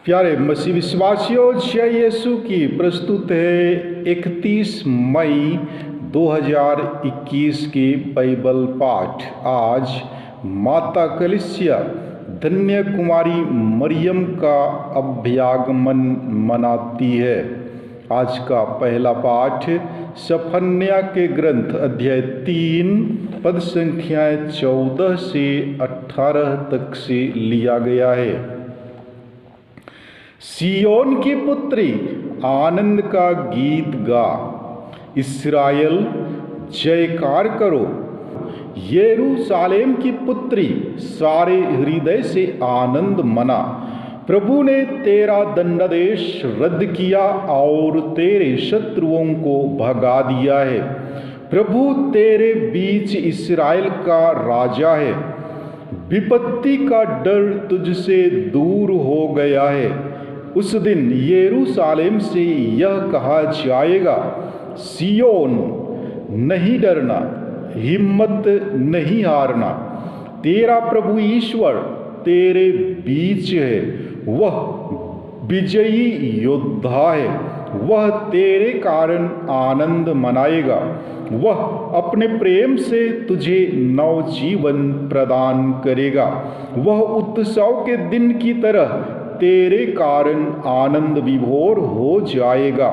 प्यारे मसीह विश्वासियों, जय यीशु की प्रस्तुत है 31 मई 2021 की बाइबल पाठ। आज माता कलीसिया धन्य कुमारी मरियम का अभ्यागमन मनाती है। आज का पहला पाठ सफन्या के ग्रंथ अध्याय 3 पद संख्याएं 14 से 18 तक से लिया गया है। सियोन की पुत्री आनंद का गीत गा, इस्राएल जयकार करो। यरूशलेम की पुत्री सारे हृदय से आनंद मना। प्रभु ने तेरा दंडादेश रद्द किया और तेरे शत्रुओं को भगा दिया है। प्रभु तेरे बीच इस्राएल का राजा है। विपत्ति का डर तुझसे दूर हो गया है। उस दिन यरूशलेम से यह कहा जाएगा, सियोन नहीं डरना, हिम्मत नहीं हारना। तेरा प्रभु ईश्वर तेरे बीच है, वह विजयी योद्धा है। वह तेरे कारण आनंद मनाएगा। वह अपने प्रेम से तुझे नवजीवन प्रदान करेगा। वह उत्सव के दिन की तरह तेरे कारण आनंद विभोर हो जाएगा।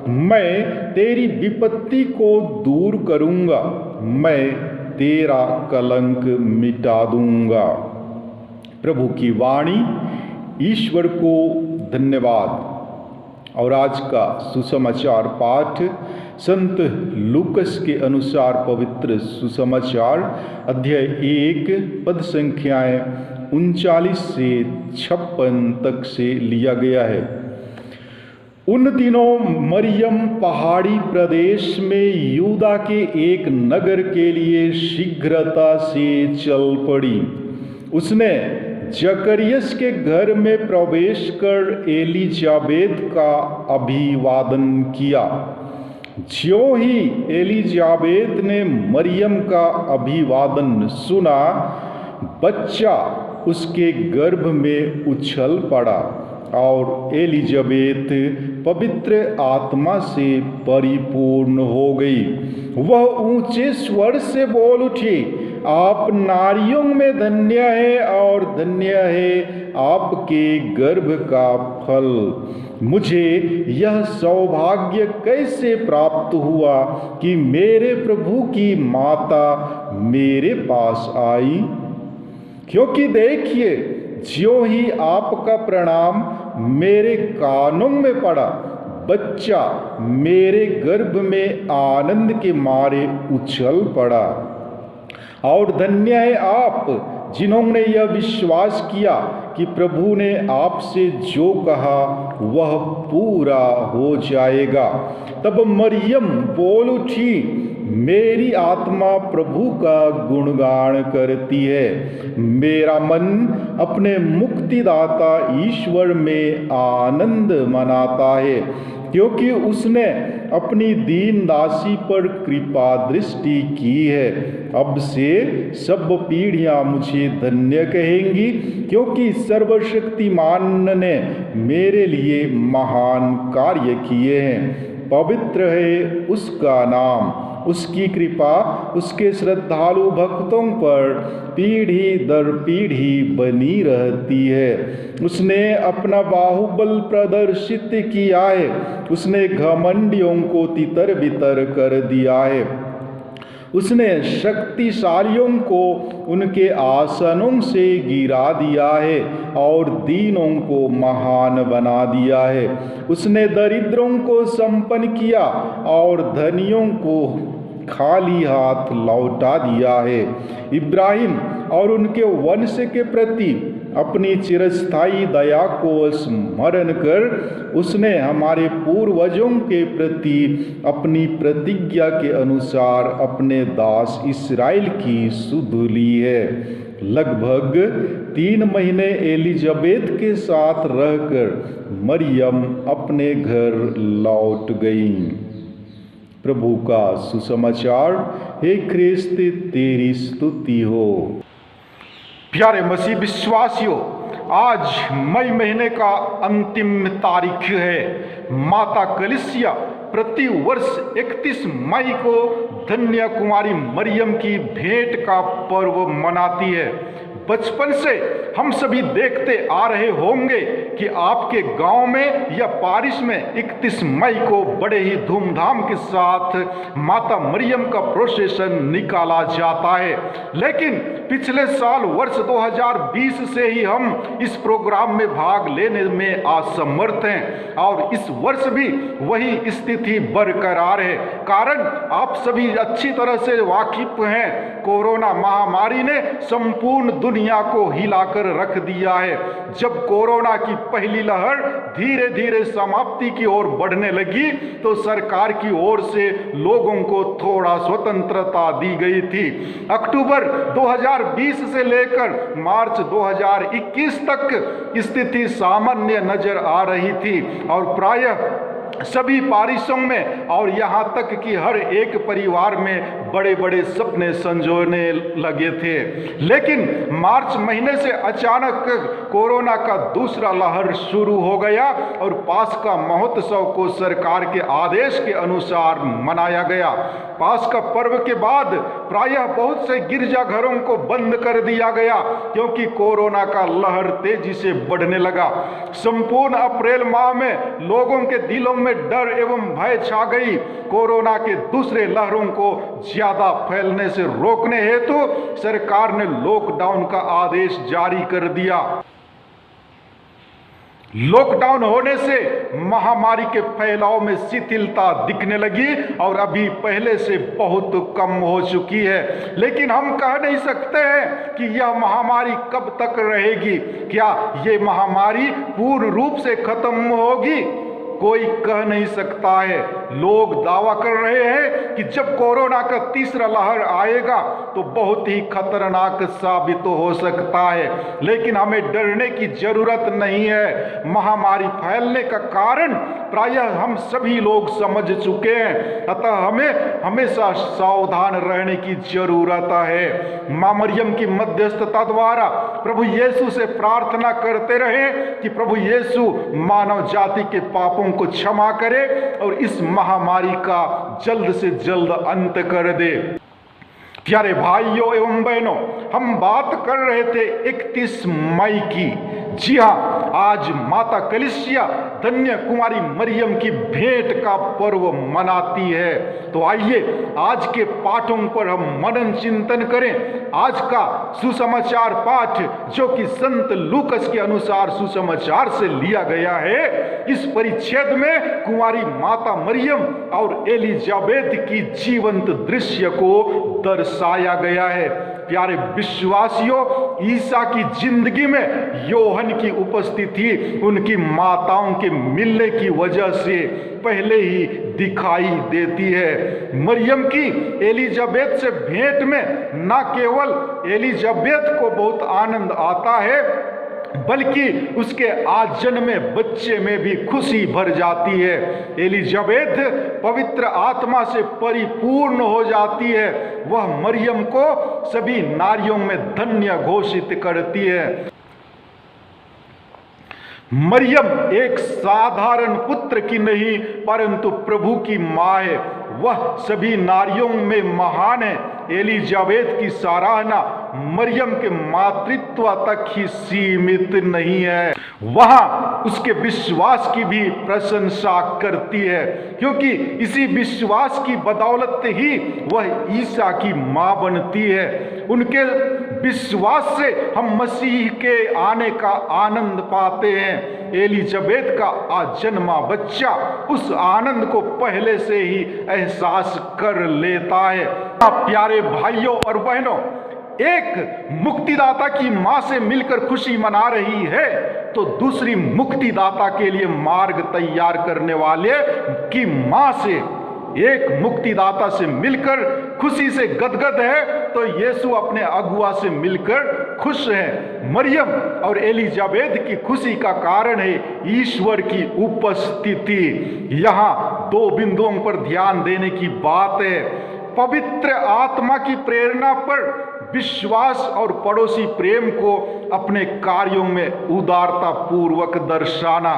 मैं तेरी विपत्ति को दूर करूंगा, मैं तेरा कलंक मिटा दूंगा। प्रभु की वाणी। ईश्वर को धन्यवाद। और आज का सुसमाचार पाठ संत लूकस के अनुसार पवित्र सुसमाचार अध्याय 1 पद संख्याएं 39 से 56 तक से लिया गया है। उन दिनों मरियम पहाड़ी प्रदेश में यूदा के एक नगर के लिए शीघ्रता से चल पड़ी। उसने जकरियस के घर में प्रवेश कर एलिजाबेत का अभिवादन किया। ज्यों ही एलिजाबेत ने मरियम का अभिवादन सुना, बच्चा उसके गर्भ में उछल पड़ा और एलिजाबेत पवित्र आत्मा से परिपूर्ण हो गई। वह ऊंचे स्वर से बोल उठी, आप नारियों में धन्य है और धन्य है आपके गर्भ का फल। मुझे यह सौभाग्य कैसे प्राप्त हुआ कि मेरे प्रभु की माता मेरे पास आई? क्योंकि देखिए, ज्यों ही आपका प्रणाम मेरे कानों में पड़ा, बच्चा मेरे गर्भ में आनंद के मारे उछल पड़ा। और धन्य है आप जिन्होंने यह विश्वास किया कि प्रभु ने आपसे जो कहा वह पूरा हो जाएगा। तब मरियम बोल उठी, मेरी आत्मा प्रभु का गुणगान करती है। मेरा मन अपने मुक्तिदाता ईश्वर में आनंद मनाता है, क्योंकि उसने अपनी दीन दासी पर कृपा दृष्टि की है। अब से सब पीढ़ियां मुझे धन्य कहेंगी, क्योंकि सर्वशक्तिमान ने मेरे लिए महान कार्य किए हैं। पवित्र है उसका नाम, उसकी कृपा उसके श्रद्धालु भक्तों पर पीढ़ी दर पीढ़ी बनी रहती है। उसने अपना बाहुबल प्रदर्शित किया है। उसने घमंडियों को तितर बितर कर दिया है। उसने शक्तिशालियों को उनके आसनों से गिरा दिया है और दीनों को महान बना दिया है। उसने दरिद्रों को संपन्न किया और धनियों को खाली हाथ लौटा दिया है। इब्राहिम और उनके वंश के प्रति अपनी चिरस्थायी दया को स्मरण कर उसने हमारे पूर्वजों के प्रति अपनी प्रतिज्ञा के अनुसार अपने दास इस्राएल की सुध ली है। लगभग 3 महीने एलिजाबेत के साथ रहकर मरियम अपने घर लौट गई। प्रभु का सुसमाचार। हे ख्रिस्त तेरी स्तुति हो। प्यारे मसीह विश्वासियों, आज मई महीने का अंतिम तारीख है। माता कलीसिया प्रति वर्ष 31 मई को धन्य कुमारी मरियम की भेंट का पर्व मनाती है। बचपन से हम सभी देखते आ रहे होंगे कि आपके गांव में या पारिश में 31 मई को बड़े ही धूमधाम के साथ माता मरियम का प्रोसेशन निकाला जाता है। लेकिन पिछले साल वर्ष 2020 से ही हम इस प्रोग्राम में भाग लेने में असमर्थ हैं और इस वर्ष भी वही स्थिति बरकरार है। कारण आप सभी अच्छी तरह से वाकिफ हैं, कोरोना महामारी ने संपूर्ण दुनिया को हिलाकर रख दिया है। जब कोरोना की पहली लहर धीरे धीरे समाप्ति की ओर बढ़ने लगी तो सरकार की ओर से लोगों को थोड़ा स्वतंत्रता दी गई थी। अक्टूबर 2020 से लेकर मार्च 2021 तक स्थिति सामान्य नजर आ रही थी और प्रायः सभी पारिशों में और यहाँ तक कि हर एक परिवार में बड़े बड़े सपने संजोने लगे थे। लेकिन मार्च महीने से अचानक कोरोना का दूसरा लहर शुरू हो गया और पास्का महोत्सव को सरकार के आदेश के अनुसार मनाया गया। पास्का पर्व के बाद प्रायः बहुत से गिरजाघरों को बंद कर दिया गया क्योंकि कोरोना का लहर तेजी से बढ़ने लगा। संपूर्ण अप्रैल माह में लोगों के दिलों में डर एवं भय छा गई। कोरोना के दूसरे लहरों को ज्यादा फैलने से रोकने हेतु सरकार ने लॉकडाउन का आदेश जारी कर दिया। लॉकडाउन होने से महामारी के फैलाव में शिथिलता दिखने लगी और अभी पहले से बहुत कम हो चुकी है। लेकिन हम कह नहीं सकते हैं कि यह महामारी कब तक रहेगी। क्या ये महामारी पूर्ण रूप से खत्म होगी? कोई कह नहीं सकता है। लोग दावा कर रहे हैं कि जब कोरोना का तीसरा लहर आएगा तो बहुत ही खतरनाक साबित हो सकता है। लेकिन हमें डरने की जरूरत नहीं है। महामारी फैलने का कारण प्रायः हम सभी लोग समझ चुके हैं, अतः हमें हमेशा सावधान रहने की जरूरत है। मां मरियम की मध्यस्थता द्वारा प्रभु यीशु से प्रार्थना करते रहे कि प्रभु यीशु मानव जाति के पापों को क्षमा करे और इस महामारी का जल्द से जल्द अंत कर दे। प्यारे भाइयों एवं बहनों, हम बात कर रहे थे 31 मई की। जी हाँ, आज माता कलीसिया धन्य कुमारी मरियम की भेंट का पर्व मनाती है। तो आइए आज के पाठों पर हम मनन चिंतन करें। आज का सुसमाचार पाठ जो कि संत लूकस के अनुसार सुसमाचार से लिया गया है, इस परिच्छेद में कुमारी माता मरियम और एलिजाबेथ की जीवंत दृश्य को दर्शाया गया है। प्यारे विश्वासियों, ईसा की जिंदगी में योहन की उपस्थिति उनकी माताओं के मिलने की वजह से पहले ही दिखाई देती है। मरियम की एलिजाबेथ से भेंट में न केवल एलिजाबेथ को बहुत आनंद आता है बल्कि उसके आज जन्मे बच्चे में भी खुशी भर जाती है। एलिजाबेथ पवित्र आत्मा से परिपूर्ण हो जाती है। वह मरियम को सभी नारियों में धन्य घोषित करती है। मरियम एक साधारण पुत्र की नहीं परंतु प्रभु की मां है। वह सभी नारियों में महान है। एलिजाबेथ की सराहना मरियम के मातृत्व तक ही सीमित नहीं है, वह उसके विश्वास की भी प्रशंसा करती है, क्योंकि इसी विश्वास की बदौलत ही वह ईसा की मां बनती है। उनके विश्वास से हम मसीह के आने का आनंद पाते हैं। एलिजाबेथ का आज जन्मा बच्चा उस आनंद को पहले से ही एहसास कर लेता है। प्यारे भाइयों और बहनों, एक मुक्तिदाता की मां से मिलकर खुशी मना रही है तो दूसरी मुक्तिदाता के लिए मार्ग तैयार करने वाले की मां से, एक मुक्तिदाता से मिलकर खुशी से गदगद है तो यीशु अपने अगुआ से मिलकर खुश है। मरियम और एलिजाबेथ की खुशी का कारण है ईश्वर की उपस्थिति। यहाँ दो बिंदुओं पर ध्यान देने की बात है। पवित्र आत्मा की प्रेरणा पर विश्वास और पड़ोसी प्रेम को अपने कार्यों में उदारता पूर्वक दर्शाना।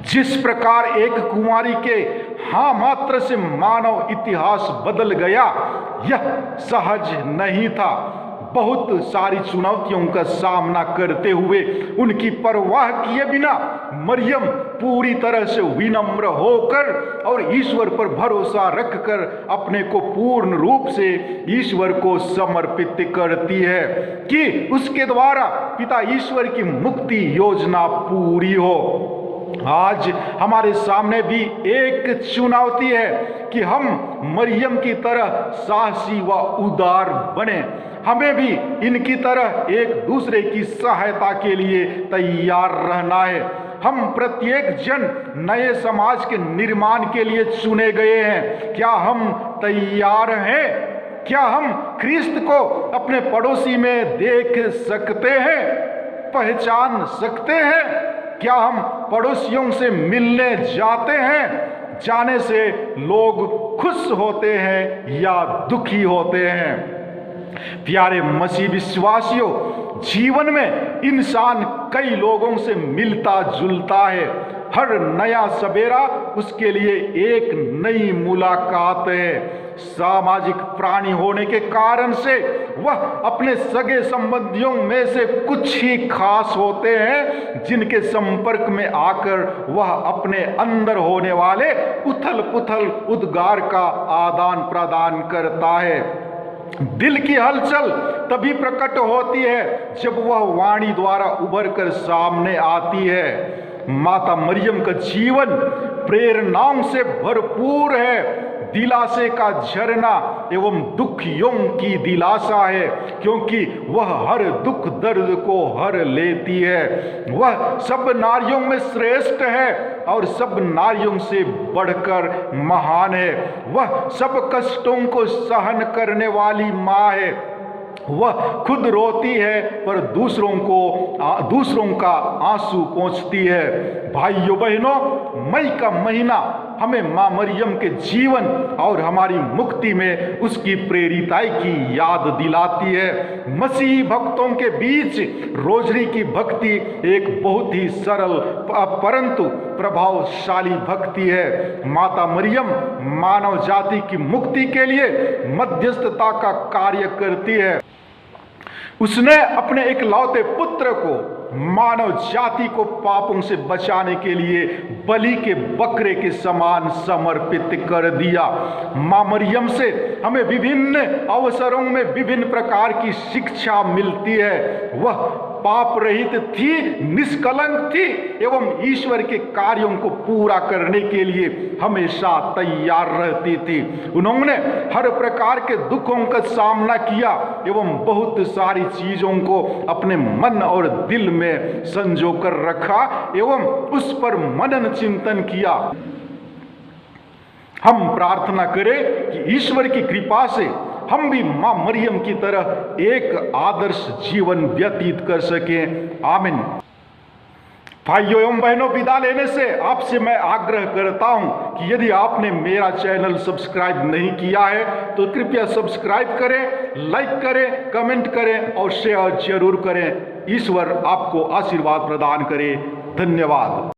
जिस प्रकार एक कुंवारी के हाँ मात्र से मानव इतिहास बदल गया, यह सहज नहीं था। बहुत सारी चुनौतियों का सामना करते हुए उनकी परवाह किए बिना मरियम पूरी तरह से विनम्र होकर और ईश्वर पर भरोसा रखकर अपने को पूर्ण रूप से ईश्वर को समर्पित करती है कि उसके द्वारा पिता ईश्वर की मुक्ति योजना पूरी हो। आज हमारे सामने भी एक चुनौती है कि हम मरियम की तरह साहसी व उदार बने। हमें भी इनकी तरह एक दूसरे की सहायता के लिए तैयार रहना है। हम प्रत्येक जन नए समाज के निर्माण के लिए चुने गए हैं। क्या हम तैयार हैं? क्या हम ख्रिस्त को अपने पड़ोसी में देख सकते हैं, पहचान सकते हैं? क्या हम पड़ोसियों से मिलने जाते हैं? जाने से लोग खुश होते हैं या दुखी होते हैं? प्यारे मसीह विश्वासियों, जीवन में इंसान कई लोगों से मिलता जुलता है। हर नया सवेरा उसके लिए एक नई मुलाकात है। सामाजिक प्राणी होने के कारण से वह अपने सगे संबंधियों में से कुछ ही खास होते हैं जिनके संपर्क में आकर वह अपने अंदर होने वाले उथल पुथल उद्गार का आदान प्रदान करता है। दिल की हलचल तभी प्रकट होती है जब वह वाणी द्वारा उभर कर सामने आती है। माता मरियम का जीवन प्रेरणाओं से भरपूर है। दिलासे का झरना एवं दुखियों की दिलासा है, क्योंकि वह हर दुख दर्द को हर लेती है। वह सब नारियों में श्रेष्ठ है और सब नारियों से बढ़कर महान है। वह सब कष्टों को सहन करने वाली माँ है। वह खुद रोती है पर दूसरों का आंसू पोंछती है। भाइयों बहनों, मई का महीना हमें माँ मरियम के जीवन और हमारी मुक्ति में उसकी प्रेरिताई की याद दिलाती है। मसीही भक्तों के बीच रोजरी की भक्ति एक बहुत ही सरल परंतु प्रभावशाली भक्ति है। माता मरियम मानव जाति की मुक्ति के लिए मध्यस्थता का कार्य करती है। उसने अपने इकलौते पुत्र को मानव जाति को पापों से बचाने के लिए बलि के बकरे के समान समर्पित कर दिया। माँ मरियम से हमें विभिन्न अवसरों में विभिन्न प्रकार की शिक्षा मिलती है। वह पाप रहित थी, निष्कलंक थी एवं ईश्वर के कार्यों को पूरा करने के लिए हमेशा तैयार रहती थी। उन्होंने हर प्रकार के दुखों का सामना किया एवं बहुत सारी चीजों को अपने मन और दिल में संजो कर रखा एवं उस पर मनन चिंतन किया। हम प्रार्थना करें कि ईश्वर की कृपा से हम भी माँ मरियम की तरह एक आदर्श जीवन व्यतीत कर सकें। आमीन। भाइयों एवं बहनों, विदा लेने से आपसे मैं आग्रह करता हूं कि यदि आपने मेरा चैनल सब्सक्राइब नहीं किया है तो कृपया सब्सक्राइब करें, लाइक करें, कमेंट करें और शेयर जरूर करें। ईश्वर आपको आशीर्वाद प्रदान करे। धन्यवाद।